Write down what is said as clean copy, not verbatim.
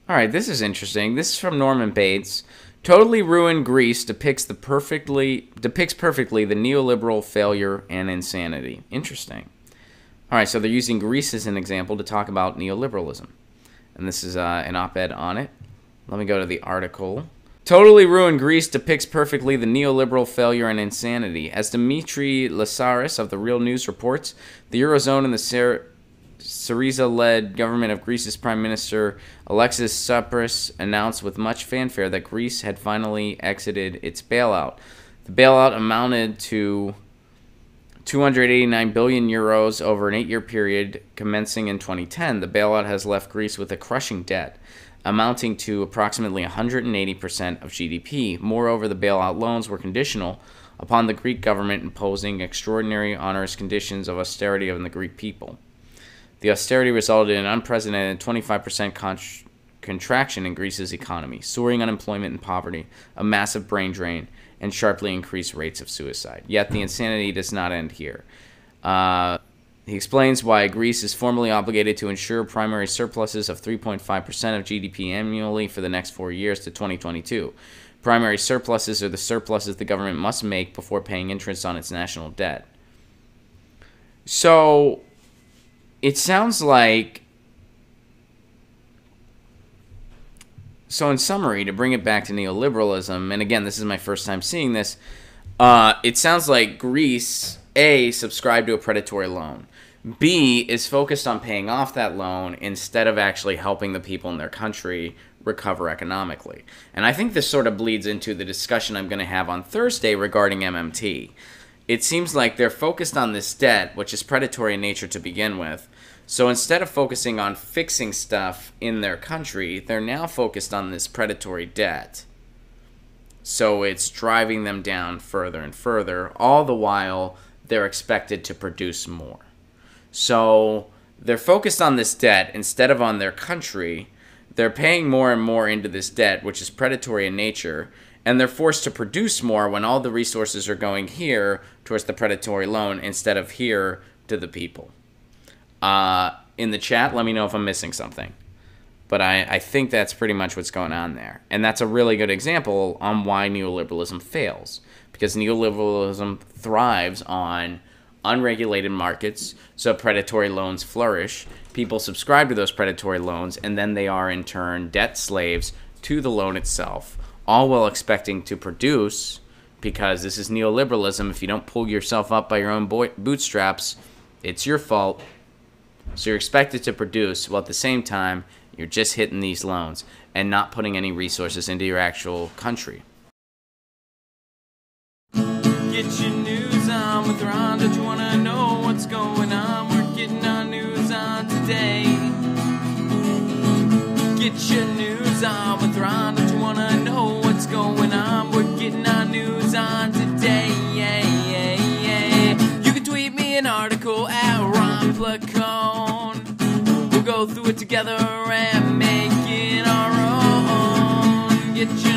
All right, this is interesting. This is from Norman Bates. Totally ruined Greece depicts perfectly the neoliberal failure and insanity. Interesting. All right, so they're using Greece as an example to talk about neoliberalism. And this is an op-ed on it. Let me go to the article. Totally ruined Greece depicts perfectly the neoliberal failure and insanity. As Dimitri Lassaris of The Real News reports, the Eurozone and the Syriza-led government of Greece's Prime Minister Alexis Tsipras announced with much fanfare that Greece had finally exited its bailout. The bailout amounted to 289 billion euros over an 8-year period commencing in 2010. The bailout has left Greece with a crushing debt, amounting to approximately 180% of GDP. Moreover, the bailout loans were conditional upon the Greek government imposing extraordinary onerous conditions of austerity on the Greek people. The austerity resulted in an unprecedented 25% contraction in Greece's economy, soaring unemployment and poverty, a massive brain drain, and sharply increased rates of suicide. Yet the insanity does not end here. He explains why Greece is formally obligated to ensure primary surpluses of 3.5% of GDP annually for the next 4 years to 2022. Primary surpluses are the surpluses the government must make before paying interest on its national debt. So it sounds like, so in summary, to bring it back to neoliberalism, and again, this is my first time seeing this, it sounds like Greece, A, subscribed to a predatory loan. B, is focused on paying off that loan instead of actually helping the people in their country recover economically. And I think this sort of bleeds into the discussion I'm going to have on Thursday regarding MMT. It seems like they're focused on this debt, which is predatory in nature to begin with. So instead of focusing on fixing stuff in their country, they're now focused on this predatory debt. So it's driving them down further and further, all the while they're expected to produce more. So they're focused on this debt instead of on their country. They're paying more and more into this debt, which is predatory in nature, and they're forced to produce more when all the resources are going here towards the predatory loan instead of here to the people. In the chat, let me know if I'm missing something. But I think that's pretty much what's going on there. And that's a really good example on why neoliberalism fails. Because neoliberalism thrives on unregulated markets, so predatory loans flourish. People subscribe to those predatory loans, and then they are in turn debt slaves to the loan itself, all while expecting to produce, because this is neoliberalism. If you don't pull yourself up by your own bootstraps, it's your fault. So you're expected to produce, while at the same time, you're just hitting these loans and not putting any resources into your actual country. Get your news on with Ron. Don't you want to know what's going on? We're getting our news on today. Get your news on with Ron. Don't you want to know what's going on? We're getting our news on today. You can tweet me an article at Ron Placone. We'll go through it together and make it our own. Get your